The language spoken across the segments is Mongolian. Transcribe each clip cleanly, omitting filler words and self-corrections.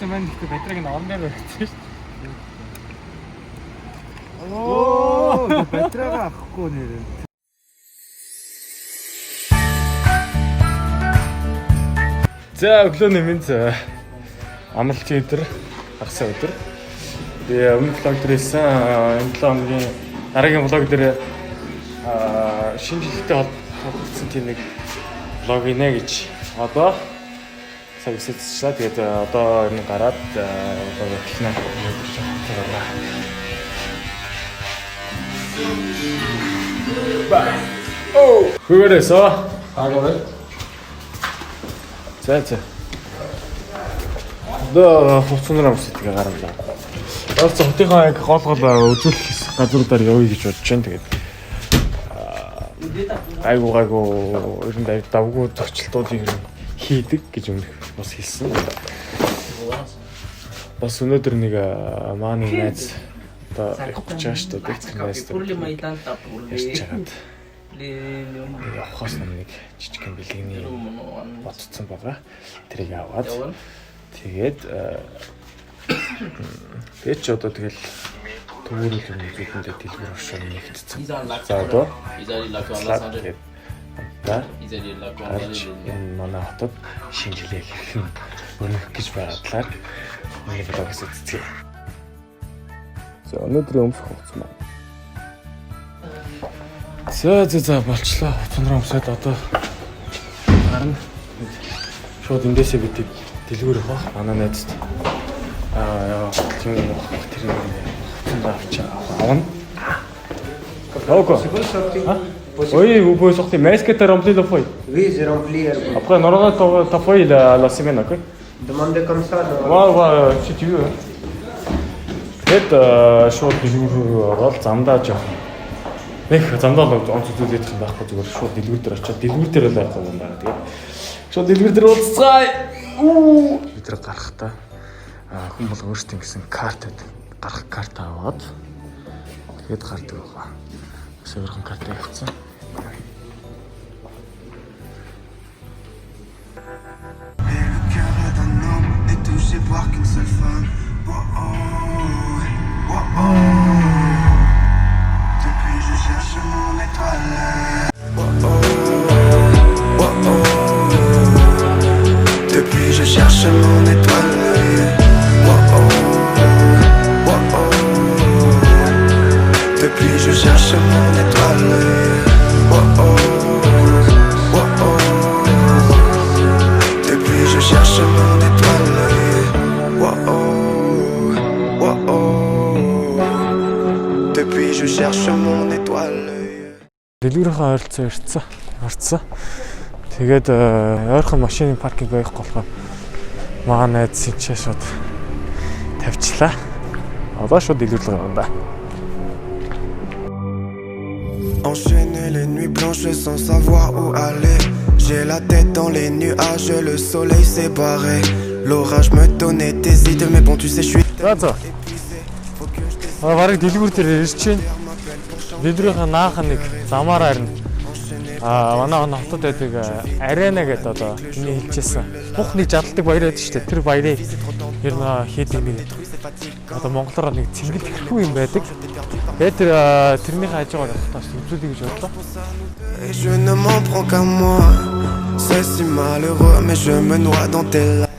байсан маань гэхдээ бадраг нь орон дээр байсан шүү дээ. Оо, бадраг авахгүй нэр. За өглөөний минь амралтын өдөр, хагас өдөр. Тэгээ өмнөх влог дээр хэлсэн энэ 7 хоногийн дараагийн влог дээр шинэ жилтэй холбогдсон тийм нэг влог инэ гэж одоо цаг үсэцчлээ. Тэгээд одоо энэ гараад влог эхлэнэ гэж байна. Бай. Оо, хөрөөсөө агаарай. За. Одоо хувцсанаар амсдаг гарамлаа. Орцоо хотынхаа гол үзүүлэх газруудаар явъя гэж бодож байна. Тэгээд айгуу ер нь давгүй зөрчилтуудыг хийдэг гэж өмнөх бас хэлсэн. Бас өнөөдөр нэг мааны найз одоо явах гэж байгаа шүү дээ. Явахаас нэг жижигхэн бэлгэний бодцсон байгаа. Тэрийг аваад тэгээд ч одоо тэгэл төвөрөл юм зүйлэндээ дэлгэр оршин нэгтцэн. За одоо манай хотод шинэ жилээ хэрхэн өнөх гэж байгаадлаар нэг блогс үзье. За өнөөдрийн өмсөх хувцас маань. За болчлоо. Хувцас өмсөд одоо гарна. Шууд эндээсээ бид дэлгүүр явах. Манай найзд тийм тэр авна. Ого. Oui, vous pouvez sortir. Mais est-ce que tu as rempli le feuille? Oui, j'ai rempli. Après, on aura ta feuille la semaine, ok? Demandez comme ça. Ouais, si tu veux. Тэгээд шууд дэлгүүр ороод замдаа жоох. Нэг замдаа л онцгой идэх юм байхгүй зүгээр шууд дэлгүүр дээр очиод дэлгүүр дээр л байх юм байна. Тэгээд шууд дэлгүүр дээр уулзцай. Бид тэр гарахтаа хүн бол өөртөө гэсэн карт өгдөг. Гарах карт аваад тэгээд гардаг байгаа. Өөрхөн карт авчихсан. Voir qu'une seule femme. Depuis je cherche mon étoile. Depuis je cherche mon étoile. Depuis je cherche mon étoile. Depuis je cherche mon étoile. Depuis je cherche mon étoile. Дэлгүүрийнхээ ойролцоо орцсон. Тэгээд ойрхон машины паркинг байхгүй болохоор манай найз чинь шууд тавьчлаа. Одоо шууд дэлгүүр рүү явна. Enchaîner les nuits blanches sans savoir où aller. J'ai la tête dans les nuages, le soleil s'est barré. L'orage me donnait des idées, mais bon tu sais je suis За. Бараг дэлгүүр дээр ирж чинь дэлгүүрийн наах нэг замаар харна. Манай хотод байдаг арена гэдэг одоо миний хэлчихсэн. Бүх нэг жадалдаг баяр байдаг шүү дээ. Тэр баярыг ер нь хийдэг нэг одоо монголоор нэг цэнгэл хэрхүү юм байдаг. Тэгээд тэрний хажуугаар явах тас үзүүлэх гэж бодлоо. Je ne m'en prends qu'à moi. C'est si malheureux mais je me noie dans tes larmes.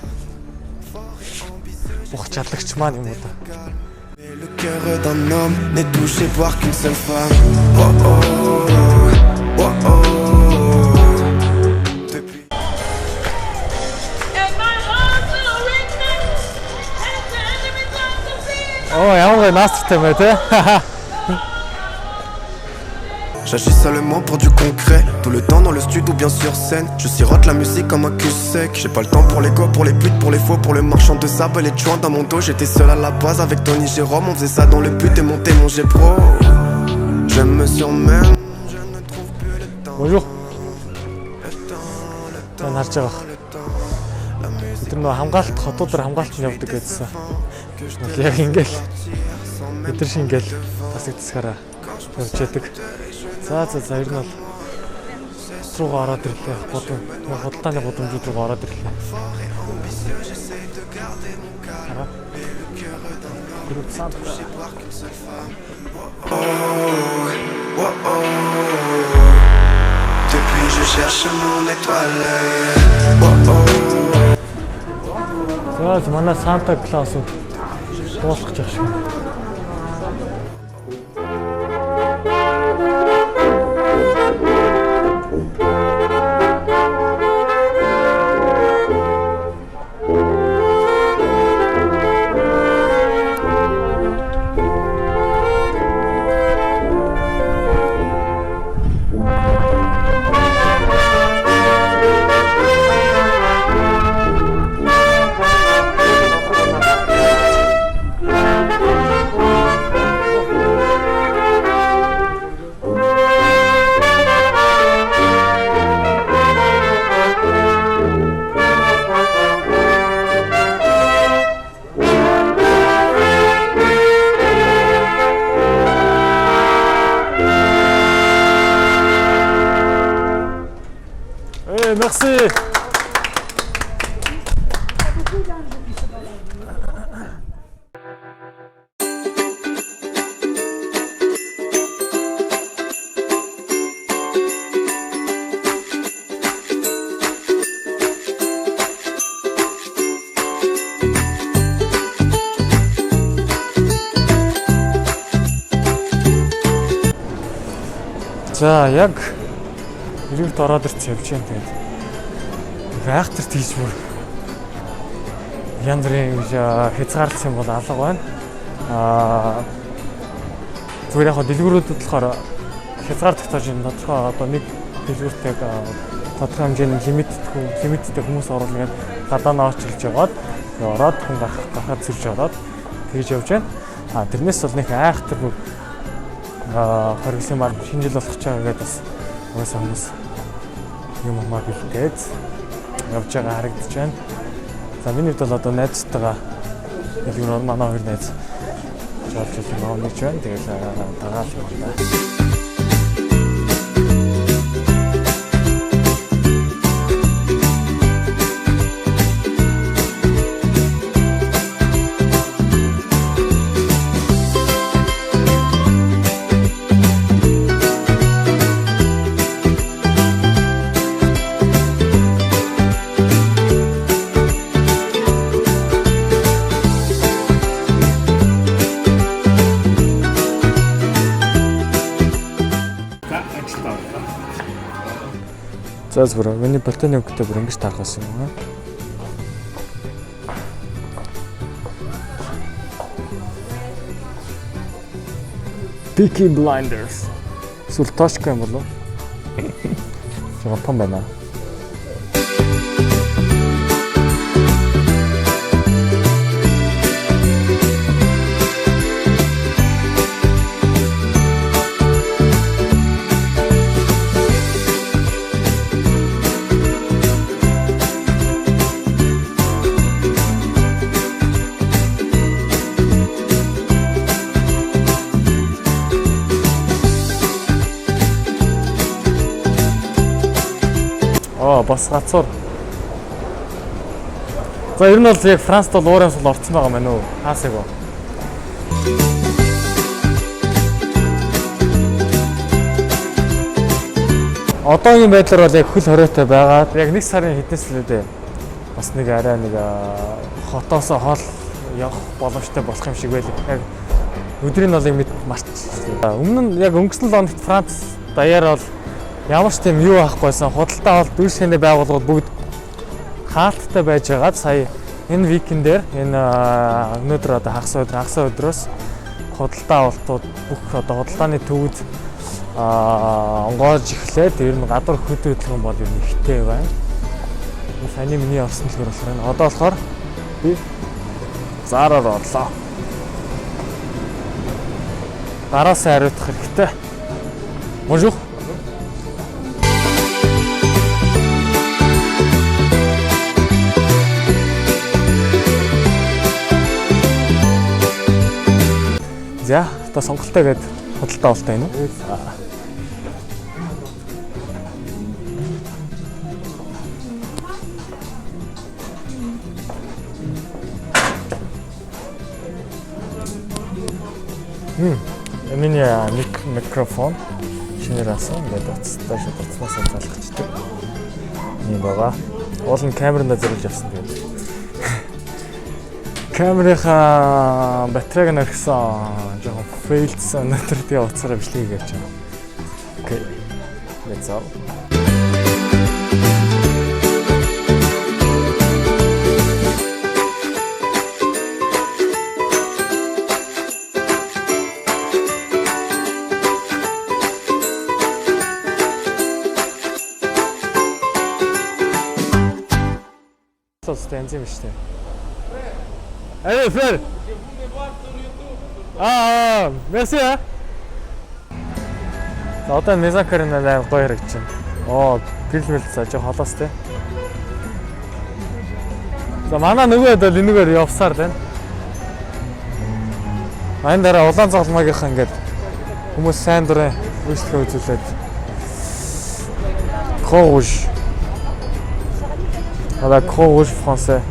Бүх чадлагч маань юм уу та. Le cœur d'un homme n'est touché par qu'une seule femme. Ямар настай мэ те. J'agis seulement pour du concret. Tout le temps dans le studio ou bien sur scène. Je sirote la musique comme un cul sec. J'ai pas le temps pour l'ego, pour les putes, pour les faux, pour le marchand de sable et les joints dans mon dos. J'étais seul à la base avec Tony Jérôme. On faisait ça dans le but de monter mon G Pro. Je me surmène. Je ne trouve plus le temps. Bonjour. Le temps. Тэр нөө хамгаалалт хотуудаар хамгаалалт явуулдаг гэсэн. Яг ингээл бид нар шингээл тасагдсараа явж яадаг. За ер нь бол руугаа ороод ирлээ. Худалдааны гудамжууд руугаа ороод ирлээ. Groupe Centre. Depuis je cherche mon étoile. За манай Санта Клаусууд дуусах гэж байна. Merci. За яг иргэд ороод ирч явж байна тэгээд айхтар тийж бүр янз бүрийн хязгаарлалт юм бол алга байна. Зүгээр яг дэлгүүрүүдэд болохоор хязгаарлалт таж юм тодорхой одоо нэг дэлгүүртээ тодорхой хэмжээний лимиттэй хүмүүс оруулаад гадаа наачилж яваад ороод хүн гарахад зурж ороод тэгж явж байна. Тэрнээс бол нэг айхтар бүр хоригсын маань шинэ жил болох ч байгаа гэдэг бас уусаа хүмүүс юм амаа бэлдээд явж байгаа харагдаж байна. За миний хувьд бол одоо найзтайгаа яг манай хоёр найз жолж юм аа нэг байна. Тэгээд тагаал юм байна. За зүгээр миний ботаниктэй бүр ингэж таархаас юм аа. Peaky Blinders. Эсвэл Тошка юм болов? Жапон байна. Бас гацуур. За ер нь бол яг Францд бол уурайс бол орцсон байгаа мэн үү? Хаасаг уу? Одоогийн байдлаар бол яг хөл хориотой байгаа. Яг нэг сарын хэднээс л үү? Бас нэг арай нэг хотоосоо хоол явах боломжтой болох юм шиг байлаа. Яг өдрийн нолыг мэд марцсан. Өмнө нь яг өнгөрсөн л оногт Франц даяар бол ямар ч тийм юу авахгүйсэн худалдаа бол дүүс хэнэ байгууллагууд бүгд хаалттай байж байгаад сая энэ викендээр энэ өнөөдөр одоо хагас өдрөөс худалдаа авалтууд бүх одоо худалдааны төвүүд онгоож эхлээд ер нь гадуур хөдөлгөөн бол ер нь ихтэй байна. Саяны миний орсон дэлгүүр болохоор энэ одоо болохоор би зараар орлоо. Гараасаа хариуцах хэрэгтэй. Bonjour. За, та сонголтоо гээд худалдаа авалтаа байна уу? Миний микрофон шинээрсэн ингээд уцтай шатцмаас залгачдаг. Ийм байгаа. Уул нь камеранда зориулж авсан тэгээд. Камерынхаа батарейг нархсан жоохон фейлдсэн өнөөдөр тэгээ уцаараа бичлэг хийж байгаа. Окей. Let's go. Станци юм шүү дээ. Allez, frère. Merci. Одоо мезакер нь амар гоё харагдаж байна. Гэрэл мэл цаа жоо холоос те. За манай нөгөөд бол энэгээр явсаар байна. Айн дараа улаан цогцолмаагийнхан ингээд хүмүүс сайн дурын үйлчлэгээ үзүүлээд Croix Rouge. La Croix Rouge français.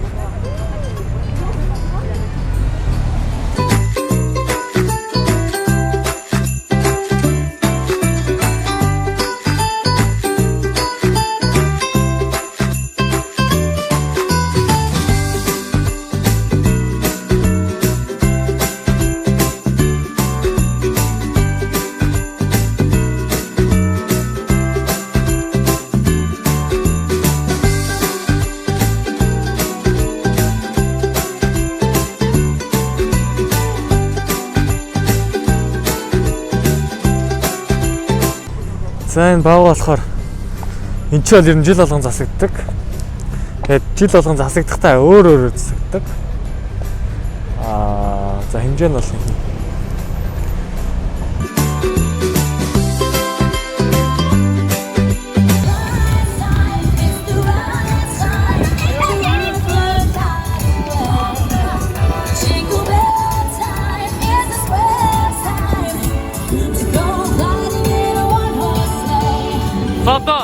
За энэ баав болохоор энэ ч бол ер нь жил болгон засагддаг. Тэгээд жил болгон засагдахтаа өөр засагддаг. За хэмжээ нь бол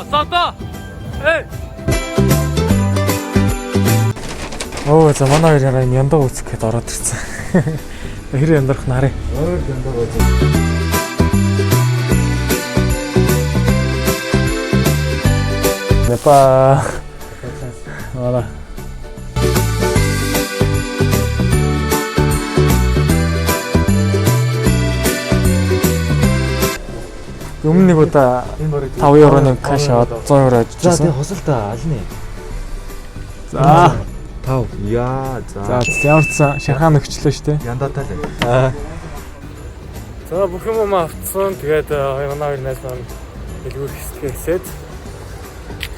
Сата. Эй. За манай хоёр юм яндаа үүсэх гээд ороод ирсэн. Хэр яндарх нарыг. Өөр яндаа үүсэх. Непа. Voilà. Өмнө нэг удаа 5 евроны кэш аваад 100 евро авчихсан. За тэгээ хосолтоо аль нэ. За 5. Яа за. За ямарчсан шархаа нөхчлөө шүү дээ. Яндаатай л. За бүх юм авцсан. Тэгээд манай хоёр найз маань дэлгүүр хэсгээд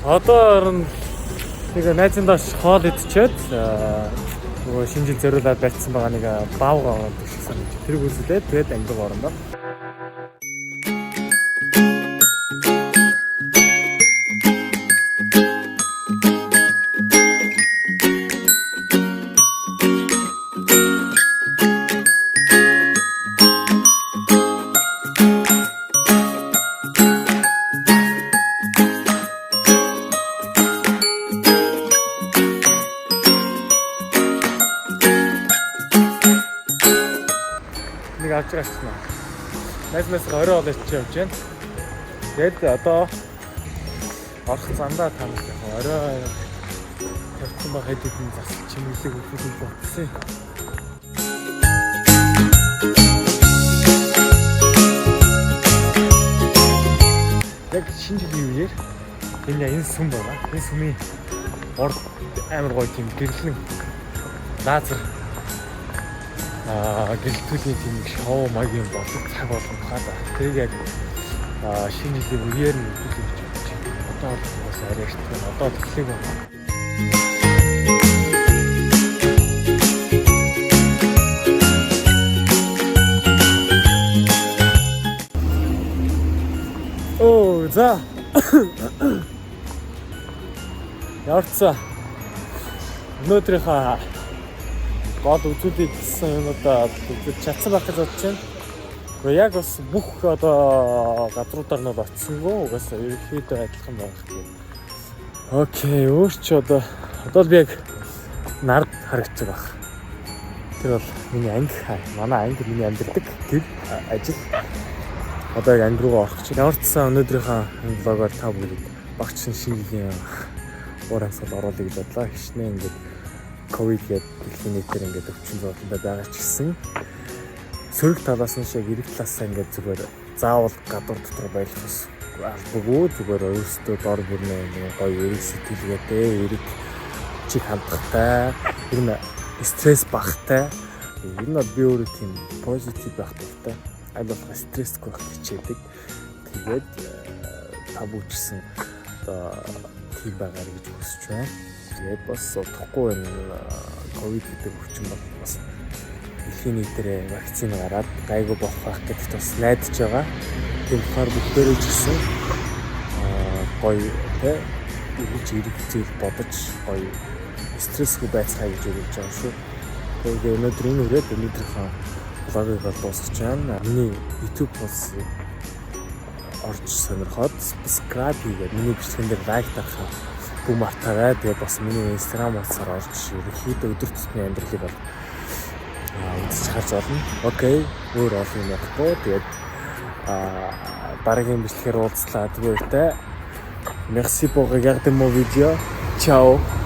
одоо нэг найзындаа хоол идчихэд нөгөө шинэ жил зориулаад барьсан байгаа нэг баавга аваад ирсэн. Тэрийг үзлээ. Тэгээд ангид орондоо. Нэг авч гашна. Найзмаас орой олж явж байна. Тэгээд одоо орох зандаа танах орой тавьсан байгаа хэдийн засал чимэглэг өгөх болсон. Яг шинэ жилийн үеэр энэ сүм байгаа. Энэ сүмийн орд амар гоё тийм гэрлэн лазер гэлтүүлийн тийм шоу магийн болдог цаг болгох хаа. Тэр яг шинэ жилийн үеэр нь үзүүлж байна. Одоо бас арай их тийм одоо төрлөг байна. За. Ярцаа. Өнөөдрийнхаа гол үзүүлэлт гэсэн юмудаа үзэж чадсан байх гэж бодож байна. Гэхдээ яг бас бүх одоо газруудаар нь очсонгүй угаасаа ерөнхийдөө адилхан байх гэх. Окей, өөрч одоо л би яг нард харагдчих байх. Тэр бол миний анги, манай анги миний амьдардаг гэр ажил. Одоо яг анги руугаа орох чинь. Ямар ч сан өнөөдрийнхөө влогоор та бүгд багц шинжилгээний уур амьсгал оруулах гэж бодлоо. Хичнээн ингээд ковид гэдэг дэлхийн нийтээр ингээд өвчин зовлондоо байгаа ч гэсэн сөрөг талаас нь шиг эрэг талаасаа ингээд зүгээр заавал гадуур дотор байх ус албагүй зүгээр өөрсдөө дор бүрнээ гоё эрэг сэтгэлгээтэй эрэг чиг хандахтай ер нь стресс багтай ер нь би өөрөө тийм позитив байх хэрэгтэй аль болох стрессгүй байх хичээдэг тэгээд та бүчсэн одоо тийм байгаа гэж хүсэж байна. Тэгээд бас удахгүй энэ ковид гэдэг өвчин бас дэлхийн нийтээр вакцины гараад гайгүй болох гэдэгт бас найдаж байгаа. Тийм болохоор бүгдээрээ ч гэсэн гоё тэ эрэг зүйл бодож гоё стрессгүй байцгаая гэж өгч байгаа шүү. Тэгээд өнөөдөр энэ үрээд өнөөдрийнхөө влогийг бол дуусгаж байна. Миний YouTube хуудсыг орж сонирхоод subscribe хийгээд миний бичлэгэн дээр лайк дарахаа бүх мартаарай. Тэгээд бас миний Instagram хуудасаар орж ерөнхийдөө өдөр тутмын амьдралыг бол үзэж харж олно. Окей. Өөр олон юм ярихгүй. Тэгээд дараагийн бичлэгээр уулзлаа. Тэгвэл Merci pour regarder mon vidéo. Ciao.